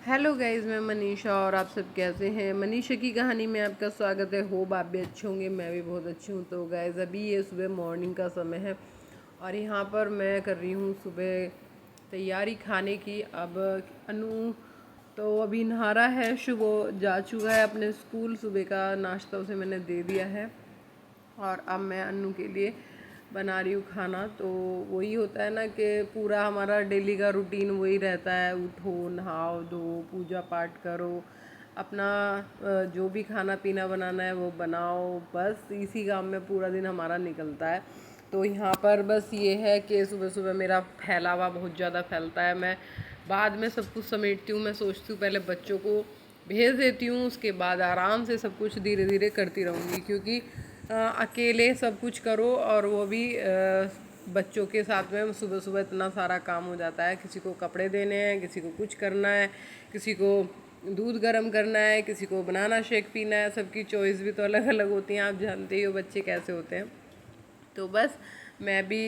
Hello guys, मैं मनीषा और आप सब कैसे हैं। मनीषा की कहानी में आपका स्वागत है। होप आप भी अच्छे होंगे, मैं भी बहुत अच्छी हूँ। तो गाइस अभी ये सुबह मॉर्निंग का समय है और यहाँ पर मैं कर रही हूँ सुबह तैयारी खाने की। अब अनु तो अभी नहा रहा है, शुभ जा चुका है अपने स्कूल। सुबह का नाश्ता उसे मैंने दे दिया है और अब मैं अन्नू के लिए बना रही हूँ खाना। तो वही होता है ना कि पूरा हमारा डेली का रूटीन वही रहता है, उठो नहाओ धो पूजा पाठ करो, अपना जो भी खाना पीना बनाना है वो बनाओ, बस इसी काम में पूरा दिन हमारा निकलता है। तो यहाँ पर बस ये है कि सुबह सुबह मेरा फैलावा बहुत ज़्यादा फैलता है। मैं बाद में सब कुछ समेटती हूँ, मैं सोचती हूँ पहले बच्चों को भेज देती हूँ, उसके बाद आराम से सब कुछ धीरे धीरे करती रहूँगी, क्योंकि अकेले सब कुछ करो और वो भी बच्चों के साथ में सुबह सुबह इतना सारा काम हो जाता है। किसी को कपड़े देने हैं, किसी को कुछ करना है, किसी को दूध गर्म करना है, किसी को बनाना शेक पीना है। सबकी चॉइस भी तो अलग अलग होती हैं, आप जानते ही हो बच्चे कैसे होते हैं। तो बस मैं भी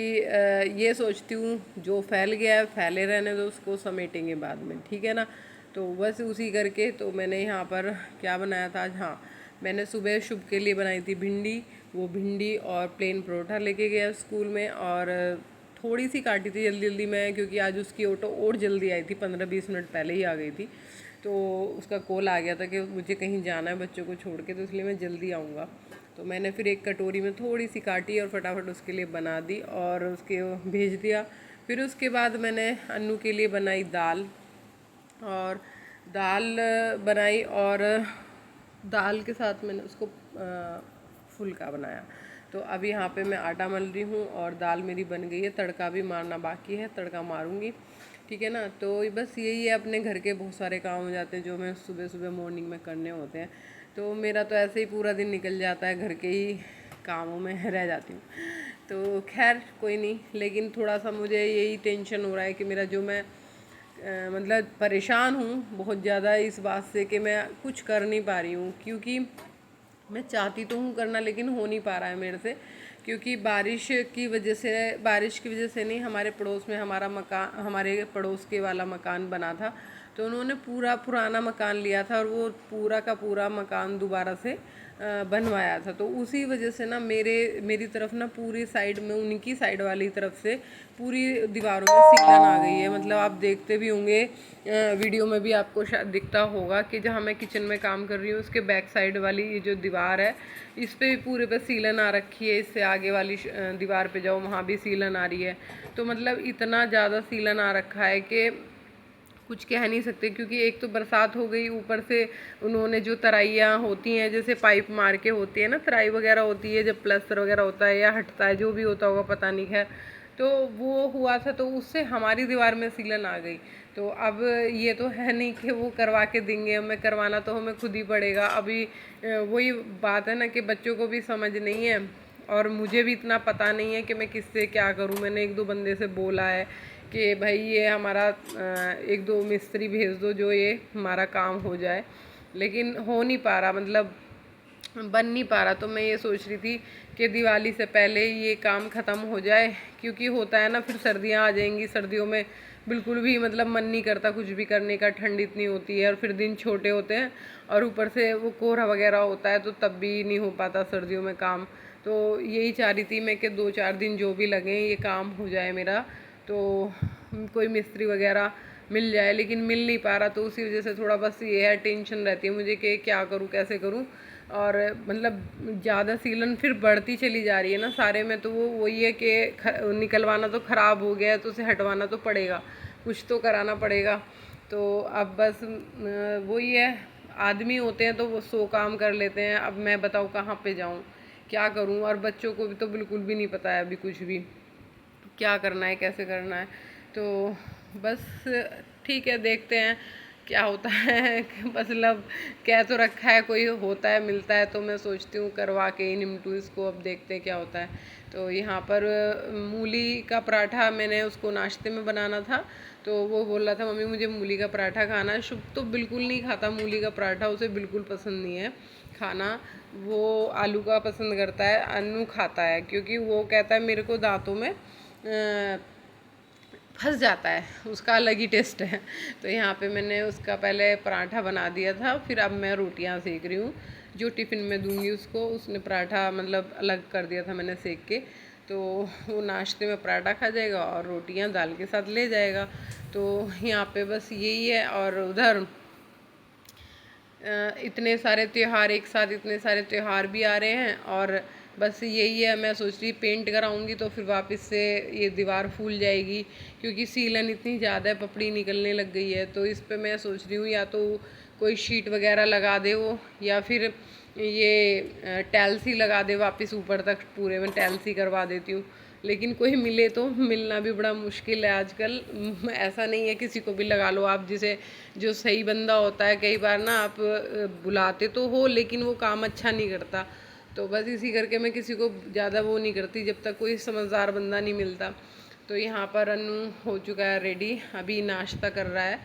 ये सोचती हूँ जो फैल गया है फैले रहने दो, उसको समेटेंगे बाद में, ठीक है ना। तो बस उसी करके तो मैंने यहाँ पर क्या बनाया था आज। हाँ, मैंने सुबह शुभ के लिए बनाई थी भिंडी। वो भिंडी और प्लेन परोठा लेके गया स्कूल में, और थोड़ी सी काटी थी जल्दी जल्दी में, क्योंकि आज उसकी ऑटो और जल्दी आई थी, 15-20 मिनट पहले ही आ गई थी। तो उसका कॉल आ गया था कि मुझे कहीं जाना है बच्चों को छोड़ के, तो इसलिए मैं जल्दी आऊँगा। तो मैंने फिर एक कटोरी में थोड़ी सी काटी और फटाफट उसके लिए बना दी और उसके भेज दिया। फिर उसके बाद मैंने अन्नू के लिए बनाई दाल, और दाल बनाई, और दाल के साथ मैंने उसको फुल्का बनाया। तो अब यहाँ पे मैं आटा मल रही हूँ और दाल मेरी बन गई है। तड़का भी मारना बाकी है, तड़का मारूंगी, ठीक है ना। तो बस यही है, अपने घर के बहुत सारे काम हो जाते हैं जो मैं सुबह सुबह मॉर्निंग में करने होते हैं। तो मेरा तो ऐसे ही पूरा दिन निकल जाता है, घर के ही कामों में रह जाती हूँ। तो खैर कोई नहीं, लेकिन थोड़ा सा मुझे यही टेंशन हो रहा है कि मेरा जो मैं मतलब परेशान हूँ बहुत ज़्यादा इस बात से कि मैं कुछ कर नहीं पा रही हूँ, क्योंकि मैं चाहती तो हूँ करना, लेकिन हो नहीं पा रहा है मेरे से। क्योंकि बारिश की वजह से नहीं, हमारे पड़ोस में हमारा मकान, हमारे पड़ोस के वाला मकान बना था, तो उन्होंने पूरा पुराना मकान लिया था और वो पूरा का पूरा मकान दोबारा से बनवाया था। तो उसी वजह से ना मेरी तरफ ना पूरी साइड में, उनकी साइड वाली तरफ से पूरी दीवारों में सीलन आ गई है। मतलब आप देखते भी होंगे वीडियो में भी, आपको शायद दिखता होगा कि जहाँ मैं किचन में काम कर रही हूँ उसके बैक साइड वाली ये जो दीवार है, इस पे भी पूरे पे सीलन आ रखी है। इससे आगे वाली दीवार पे जाओ, वहाँ भी सीलन आ रही है। तो मतलब इतना ज़्यादा सीलन आ रखा है कि कुछ कह नहीं सकते। क्योंकि एक तो बरसात हो गई, ऊपर से उन्होंने जो तराइयाँ होती हैं, जैसे पाइप मार के होती है ना, तराई वगैरह होती है जब प्लास्टर वगैरह होता है या हटता है, जो भी होता होगा पता नहीं है। तो वो हुआ था, तो उससे हमारी दीवार में सीलन आ गई। तो अब ये तो है नहीं कि वो करवा के देंगे हमें, करवाना तो हमें खुद ही पड़ेगा। अभी वही बात है ना कि बच्चों को भी समझ नहीं है और मुझे भी इतना पता नहीं है कि मैं किससे क्या करूं। मैंने एक दो बंदे से बोला है कि भाई ये हमारा एक दो मिस्त्री भेज दो जो ये हमारा काम हो जाए, लेकिन हो नहीं पा रहा, मतलब बन नहीं पा रहा। तो मैं ये सोच रही थी कि दिवाली से पहले ये काम ख़त्म हो जाए, क्योंकि होता है ना फिर सर्दियाँ आ जाएंगी, सर्दियों में बिल्कुल भी मतलब मन नहीं करता कुछ भी करने का, ठंड इतनी होती है और फिर दिन छोटे होते हैं और ऊपर से वो कोहरा वगैरह होता है, तो तब भी नहीं हो पाता सर्दियों में काम। तो यही चाह रही थी मैं कि 2-4 दिन जो भी लगें ये काम हो जाए मेरा, तो कोई मिस्त्री वगैरह मिल जाए, लेकिन मिल नहीं पा रहा। तो उसी वजह से थोड़ा बस ये है, टेंशन रहती है मुझे कि क्या करूँ कैसे करूँ। और मतलब ज़्यादा सीलन फिर बढ़ती चली जा रही है ना सारे में, तो वो वही है कि निकलवाना तो ख़राब हो गया है तो उसे हटवाना तो पड़ेगा, कुछ तो कराना पड़ेगा। तो अब बस वही है, आदमी होते हैं तो वो 100 काम कर लेते हैं। अब मैं बताऊँ कहाँ पे जाऊँ, क्या करूँ। और बच्चों को भी तो बिल्कुल भी नहीं पता है अभी कुछ भी, क्या करना है कैसे करना है। तो बस ठीक है, देखते हैं क्या होता है। मतलब कह तो रखा है, कोई होता है मिलता है तो मैं सोचती हूँ करवा के ही निपटूँ इसको। अब देखते हैं क्या होता है। तो यहाँ पर मूली का पराठा मैंने उसको नाश्ते में बनाना था, तो वो बोल रहा था मम्मी मुझे मूली का पराठा खाना है। शुभ तो बिल्कुल नहीं खाता मूली का पराठा, उसे बिल्कुल पसंद नहीं है खाना। वो आलू का पसंद करता है, अन्नू खाता है, क्योंकि वो कहता है मेरे को दांतों में फंस जाता है, उसका अलग ही टेस्ट है। तो यहाँ पे मैंने उसका पहले पराठा बना दिया था, फिर अब मैं रोटियाँ सेक रही हूँ। जो टिफ़िन में दूंगी उसको, उसने पराठा मतलब अलग कर दिया था मैंने सेक के, तो वो नाश्ते में पराठा खा जाएगा और रोटियाँ दाल के साथ ले जाएगा। तो यहाँ पे बस यही है। और उधर इतने सारे त्यौहार एक साथ, इतने सारे त्यौहार भी आ रहे हैं, और बस यही है। मैं सोच रही पेंट कराऊंगी तो फिर वापस से ये दीवार फूल जाएगी, क्योंकि सीलन इतनी ज़्यादा है, पपड़ी निकलने लग गई है। तो इस पे मैं सोच रही हूँ या तो कोई शीट वगैरह लगा दे वो, या फिर ये टाइल्स ही लगा दे वापस ऊपर तक, पूरे में टाइल्स ही करवा देती हूँ। लेकिन कोई मिले तो, मिलना भी बड़ा मुश्किल है आजकल। ऐसा नहीं है किसी को भी लगा लो आप, जिसे जो सही बंदा होता है, कई बार ना आप बुलाते तो हो लेकिन वो काम अच्छा नहीं करता। तो बस इसी करके मैं किसी को ज़्यादा वो नहीं करती जब तक कोई समझदार बंदा नहीं मिलता। तो यहाँ पर अनु हो चुका है रेडी, अभी नाश्ता कर रहा है,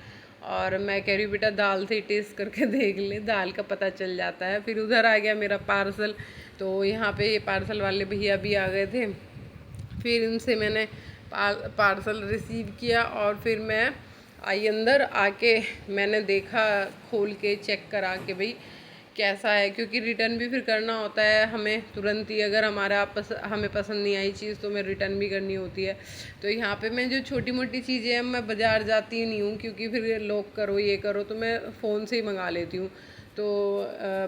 और मैं कह रही हूँ बेटा दाल से टेस्ट करके देख ले, दाल का पता चल जाता है। फिर उधर आ गया मेरा पार्सल, तो यहाँ पे ये पार्सल वाले भैया भी आ गए थे। फिर इनसे मैंने पार्सल रिसीव किया, और फिर मैं आई अंदर। आके मैंने देखा, खोल के चेक करा कि भाई कैसा है, क्योंकि रिटर्न भी फिर करना होता है हमें तुरंत ही। अगर हमें पसंद नहीं आई चीज़ तो मैं रिटर्न भी करनी होती है। तो यहाँ पे मैं जो छोटी मोटी चीज़ें हैं, मैं बाज़ार जाती नहीं हूँ, क्योंकि फिर लॉक करो ये करो, तो मैं फ़ोन से ही मंगा लेती हूँ। तो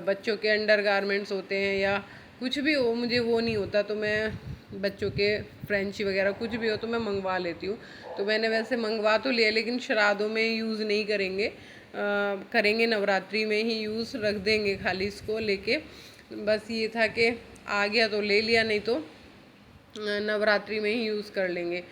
बच्चों के अंडर गारमेंट्स होते हैं या कुछ भी हो, मुझे वो नहीं होता, तो मैं बच्चों के फ्रेंची वगैरह कुछ भी हो तो मैं मंगवा लेती हूँ। तो मैंने वैसे मंगवा तो लिया, लेकिन श्राद्धों में यूज़ नहीं करेंगे, करेंगे नवरात्रि में ही यूज़, रख देंगे खाली इसको लेके। बस ये था कि आ गया तो ले लिया, नहीं तो नवरात्रि में ही यूज़ कर लेंगे।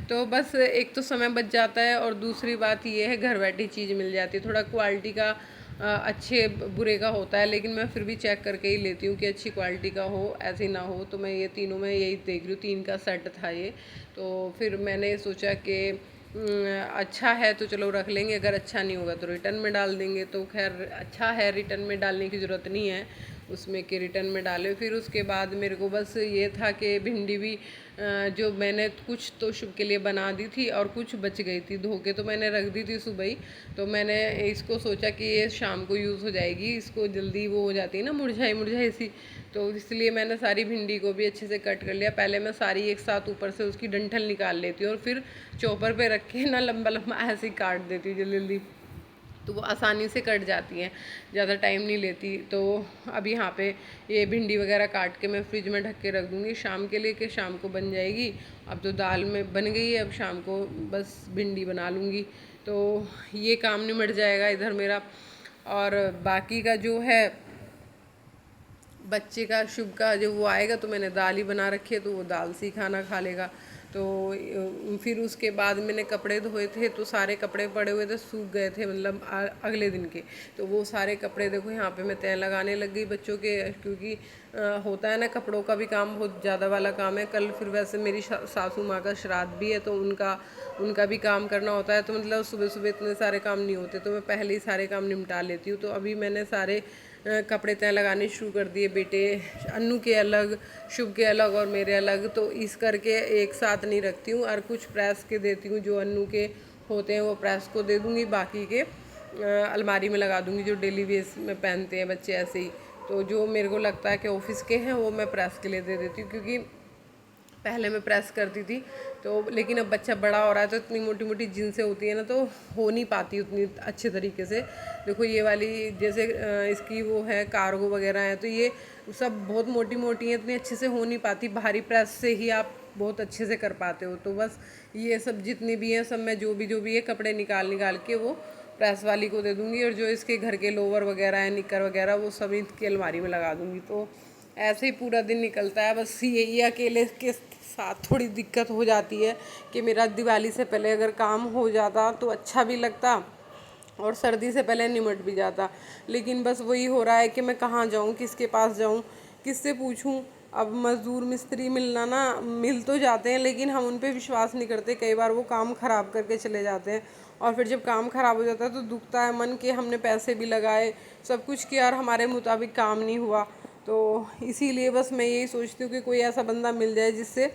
तो बस एक तो समय बच जाता है, और दूसरी बात ये है घर बैठी चीज़ मिल जाती है। थोड़ा क्वालिटी का अच्छे बुरे का होता है, लेकिन मैं फिर भी चेक करके ही लेती हूँ कि अच्छी क्वालिटी का हो, ऐसे ना हो। तो मैं ये तीनों में यही देख रही हूँ, 3 का सेट था ये। तो फिर मैंने सोचा कि अच्छा है तो चलो रख लेंगे, अगर अच्छा नहीं होगा तो रिटर्न में डाल देंगे। तो खैर अच्छा है, रिटर्न में डालने की ज़रूरत नहीं है उसमें कि रिटर्न में डाले। फिर उसके बाद मेरे को बस ये था कि भिंडी भी जो मैंने कुछ तो शुभ के लिए बना दी थी, और कुछ बच गई थी, धो के तो मैंने रख दी थी सुबह ही। तो मैंने इसको सोचा कि ये शाम को यूज़ हो जाएगी, इसको जल्दी वो हो जाती है ना, मुरझाई मुरझाई सी। तो इसलिए मैंने सारी भिंडी को भी अच्छे से कट कर लिया। पहले मैं सारी एक साथ ऊपर से उसकी डंठल निकाल लेती हूँ, और फिर चॉपर पे रख के ना लंबा लंबा ऐसे ही काट देती हूँ जल्दी जल्दी, तो वो आसानी से कट जाती हैं, ज़्यादा टाइम नहीं लेती। तो अब यहाँ पे ये भिंडी वगैरह काट के मैं फ्रिज में ढक के रख दूँगी शाम के लिए, कि शाम को बन जाएगी। अब तो दाल में बन गई है, अब शाम को बस भिंडी बना लूँगी, तो ये काम निमट जाएगा इधर मेरा। और बाकी का जो है बच्चे का शुभ का जो वो आएगा, तो मैंने दाल ही बना रखी है, तो वो दाल से ही खाना खा लेगा। तो फिर उसके बाद मैंने कपड़े धोए थे, तो सारे कपड़े पड़े हुए थे, सूख गए थे, मतलब अगले दिन के। तो वो सारे कपड़े देखो यहाँ पे मैं तय लगाने लग गई बच्चों के, क्योंकि होता है ना कपड़ों का भी काम बहुत ज़्यादा वाला काम है। कल फिर वैसे मेरी सासू माँ का श्राद्ध भी है, तो उनका भी काम करना होता है। तो मतलब सुबह सुबह इतने सारे काम नहीं होते, तो मैं पहले ही सारे काम निपटा लेती हूँ। तो अभी मैंने सारे कपड़े तय लगाने शुरू कर दिए, बेटे अन्नू के अलग, शुभ के अलग और मेरे अलग। तो इस करके एक साथ नहीं रखती हूँ, और कुछ प्रेस के देती हूँ, जो अन्नू के होते हैं वो प्रेस को दे दूँगी, बाकी के अलमारी में लगा दूँगी, जो डेली बेस में पहनते हैं बच्चे ऐसे ही। तो जो मेरे को लगता है कि ऑफिस के हैं वो मैं प्रेस के लिए दे देती हूँ, क्योंकि पहले मैं प्रेस करती थी। तो लेकिन अब बच्चा बड़ा हो रहा है, तो इतनी मोटी मोटी जीन्सें होती है ना, तो हो नहीं पाती उतनी अच्छे तरीके से। देखो ये वाली जैसे इसकी वो है कार्गो वगैरह है, तो ये सब बहुत मोटी मोटी हैं, इतनी अच्छे से हो नहीं पाती, भारी प्रेस से ही आप बहुत अच्छे से कर पाते हो। तो बस ये सब जितनी भी हैं, सब मैं जो भी है कपड़े निकाल के वो प्रेस वाली को दे दूँगी, और जो इसके घर के लोवर वगैरह है, निकर वगैरह, वो सब इसकी अलमारी में लगा दूँगी। तो ऐसे ही पूरा दिन निकलता है। बस यही अकेले के साथ थोड़ी दिक्कत हो जाती है कि मेरा दिवाली से पहले अगर काम हो जाता तो अच्छा भी लगता, और सर्दी से पहले निमट भी जाता। लेकिन बस वही हो रहा है कि मैं कहाँ जाऊँ, किसके पास जाऊँ, किससे पूछूँ। अब मज़दूर मिस्त्री मिलना ना, मिल तो जाते हैं, लेकिन हम उन पे विश्वास नहीं करते। कई बार वो काम ख़राब करके चले जाते हैं, और फिर जब काम ख़राब हो जाता है तो दुखता है मन कि हमने पैसे भी लगाए, सब कुछ किया, और हमारे मुताबिक काम नहीं हुआ। तो इसीलिए बस मैं यही सोचती हूँ कि कोई ऐसा बंदा मिल जाए जिससे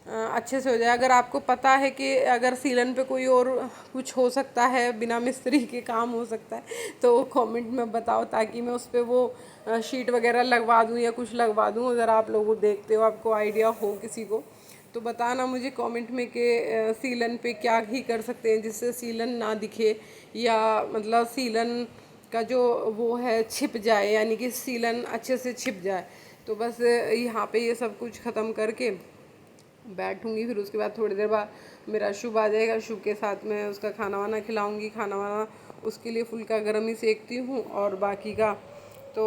अच्छे से हो जाए। अगर आपको पता है कि अगर सीलन पे कोई और कुछ हो सकता है, बिना मिस्त्री के काम हो सकता है, तो कमेंट में बताओ ताकि मैं उस पर वो शीट वगैरह लगवा दूँ या कुछ लगवा दूँ। अगर आप लोग देखते हो, आपको आइडिया हो किसी को, तो बताना मुझे कमेंट में कि सीलन पे क्या ही कर सकते हैं जिससे सीलन ना दिखे, या मतलब सीलन का जो वो है छिप जाए, यानी कि सीलन अच्छे से छिप जाए। तो बस यहाँ पे ये सब कुछ ख़त्म करके बैठूंगी। फिर उसके बाद थोड़ी देर बाद मेरा शुभ आ जाएगा। शुभ के साथ में उसका खाना वाना खिलाऊंगी। खाना वाना उसके लिए फुल्का गर्म ही सेकती हूँ, और बाकी का तो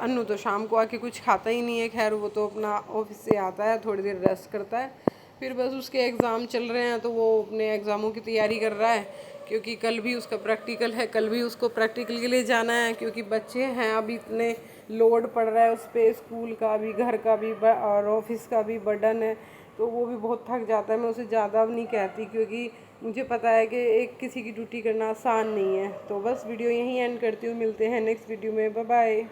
अन्नू तो शाम को आके कुछ खाता ही नहीं है। खैर वो तो अपना ऑफिस से आता है, थोड़ी देर रेस्ट करता है, फिर बस उसके एग्ज़ाम चल रहे हैं तो वो अपने एग्ज़ामों की तैयारी कर रहा है, क्योंकि कल भी उसका प्रैक्टिकल है। कल भी उसको प्रैक्टिकल के लिए जाना है, क्योंकि बच्चे हैं अभी इतने लोड पड़ रहा है उस पर, स्कूल का भी, घर का भी और ऑफिस का भी बर्डन है, तो वो भी बहुत थक जाता है। मैं उसे ज़्यादा नहीं कहती, क्योंकि मुझे पता है कि एक किसी की ड्यूटी करना आसान नहीं है। तो बस वीडियो यहीं एंड करती हूँ, मिलते हैं नेक्स्ट वीडियो में, बाय बाय।